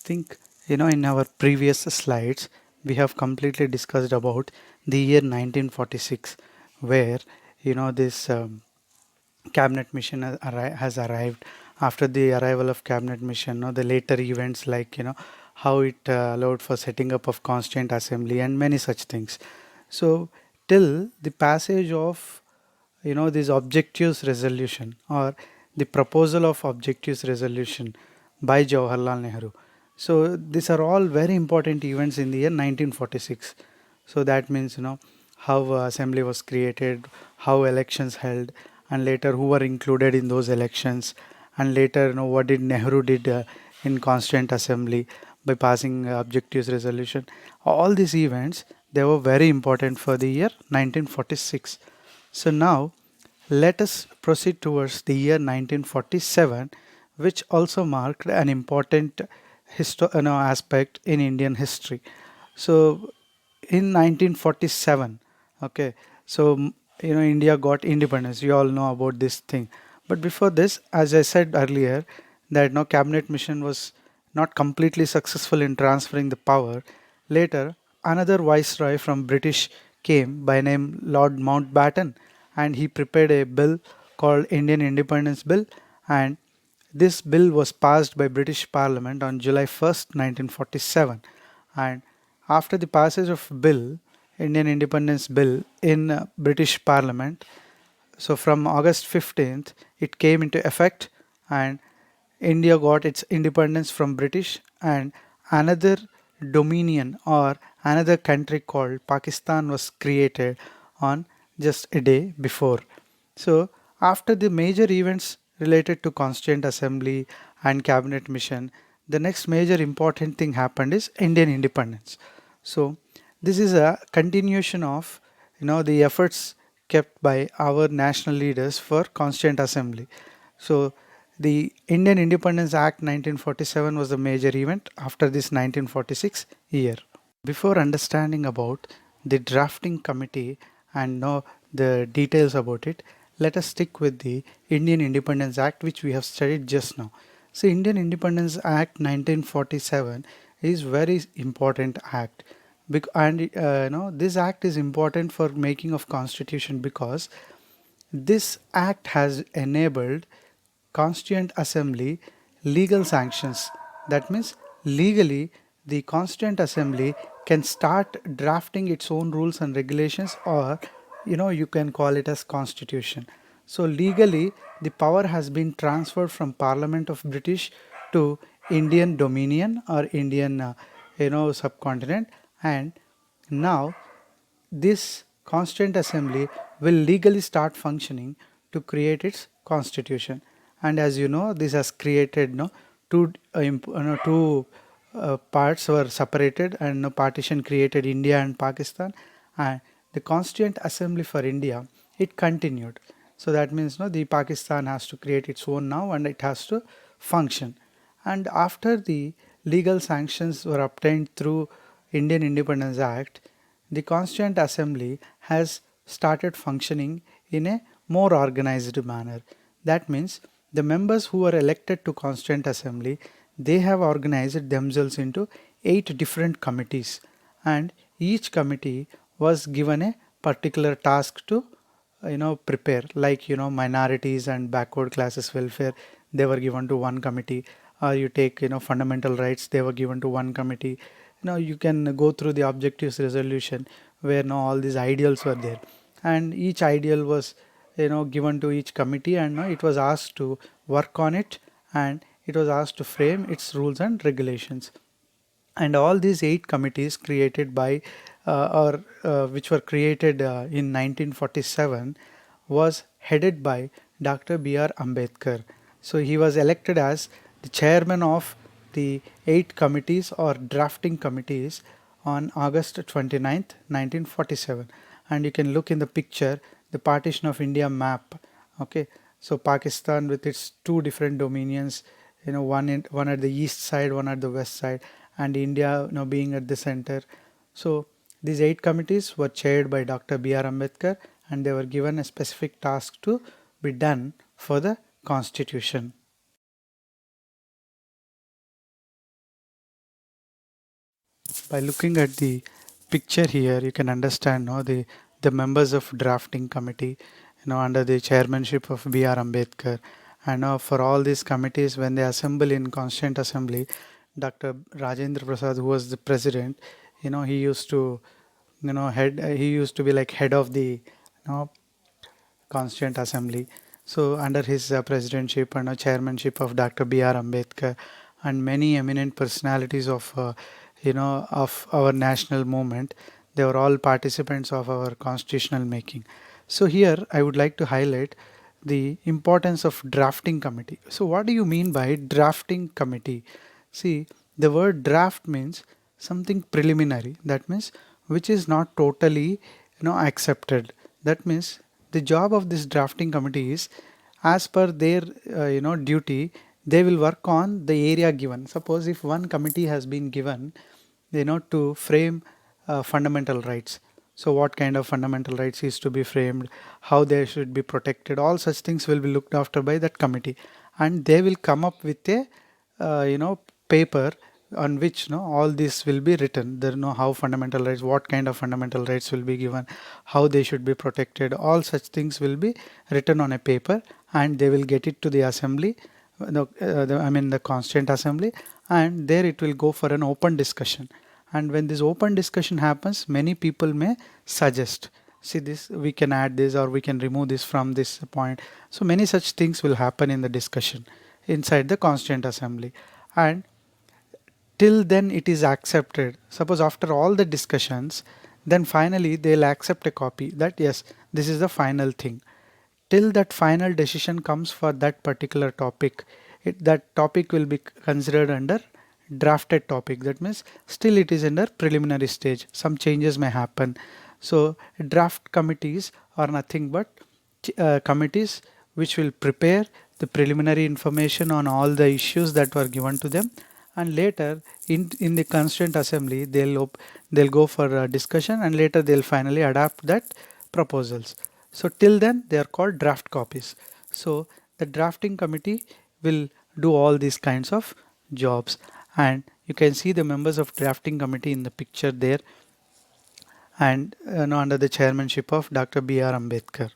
think, in our previous slides, we have completely discussed about the year 1946, where, this cabinet mission has arrived. After the arrival of cabinet mission, the later events like, how it allowed for setting up of constituent assembly and many such things. So, till the passage of this objectives resolution or the proposal of objectives resolution by Jawaharlal Nehru. So these are all very important events in the year 1946. So that means how assembly was created, how elections held, and later who were included in those elections, and later what did Nehru did in Constituent Assembly by passing objectives resolution. All these events, they were very important for the year 1946. So now let us proceed towards the year 1947, which also marked an important aspect in Indian history. So in 1947, okay, so India got independence. You all know about this thing. But before this, as I said earlier, that no cabinet mission was not completely successful in transferring the power. Later, another viceroy from British came by name Lord Mountbatten, and he prepared a bill called Indian Independence Bill, and this bill was passed by British Parliament on July 1st, 1947. And after the passage of bill, Indian Independence Bill in British Parliament, so from August 15th, it came into effect, and India got its independence from British, and another dominion or another country called Pakistan was created on just a day before. So after the major events related to Constituent Assembly and Cabinet Mission, the next major important thing happened is Indian independence. So this is a continuation of the efforts kept by our national leaders for Constituent Assembly. So the Indian Independence Act 1947 was the major event after this 1946 year. Before understanding about the drafting committee and know the details about it, let us stick with the Indian Independence Act, which we have studied just now. So Indian Independence Act 1947 is very important act. And this act is important for making of constitution because this act has enabled Constituent Assembly legal sanctions. That means legally the Constituent Assembly can start drafting its own rules and regulations, or you can call it as constitution. So legally the power has been transferred from Parliament of British to Indian Dominion or Indian subcontinent, and now this Constituent Assembly will legally start functioning to create its constitution. And as you know, this has created two parts were separated, and partition created India and Pakistan, and the Constituent Assembly for India, it continued. So that means the Pakistan has to create its own now, and it has to function. And after the legal sanctions were obtained through Indian Independence Act, the Constituent Assembly has started functioning in a more organized manner. That means the members who are elected to Constituent Assembly, they have organized themselves into 8 different committees, and each committee was given a particular task to prepare, like minorities and backward classes welfare, they were given to one committee. You take fundamental rights, they were given to one committee. You can go through the objectives resolution where all these ideals were there, and each ideal was given to each committee, and it was asked to work on it, and it was asked to frame its rules and regulations. And all these 8 committees created by or which were created in 1947 was headed by Dr. B.R. Ambedkar. So he was elected as the chairman of the 8 committees or drafting committees on August 29th, 1947. And you can look in the picture the partition of India map. Okay, so Pakistan with its 2 different dominions, one at the east side, one at the west side, and India being at the center. So these 8 committees were chaired by Dr. B.R. Ambedkar, and they were given a specific task to be done for the constitution. by looking at the picture here, you can understand the members of drafting committee, under the chairmanship of B.R. Ambedkar. And for all these committees, when they assemble in Constituent Assembly, Dr. Rajendra Prasad, who was the president, he used to, he used to be like head of the, Constituent Assembly. So under his presidentship and chairmanship of Dr. B.R. Ambedkar and many eminent personalities of of our national movement, they were all participants of our constitutional making. So here I would like to highlight the importance of drafting committee. So what do you mean by drafting committee? See, the word draft means something preliminary. That means which is not totally accepted. That means the job of this drafting committee is, as per their duty, they will work on the area given. Suppose if one committee has been given to frame fundamental rights, so what kind of fundamental rights is to be framed, how they should be protected, all such things will be looked after by that committee, and they will come up with a paper on which all this will be written. There know how fundamental rights, what kind of fundamental rights will be given, how they should be protected, all such things will be written on a paper, and they will get it to the assembly, the Constituent Assembly, and there it will go for an open discussion. And when this open discussion happens, many people may suggest, see this, we can add this or we can remove this from this point. So many such things will happen in the discussion inside the Constituent Assembly, and till then it is accepted. Suppose after all the discussions, then finally they'll accept a copy that yes, this is the final thing. Till that final decision comes for that particular topic, that topic will be considered under drafted topic. That means still it is under preliminary stage, some changes may happen. So draft committees are nothing but committees which will prepare the preliminary information on all the issues that were given to them, and later in the Constituent Assembly they'll go for a discussion, and later they'll finally adapt that proposals. So till then they are called draft copies. So the drafting committee will do all these kinds of jobs, and you can see the members of drafting committee in the picture there, and under the chairmanship of Dr. B.R. Ambedkar.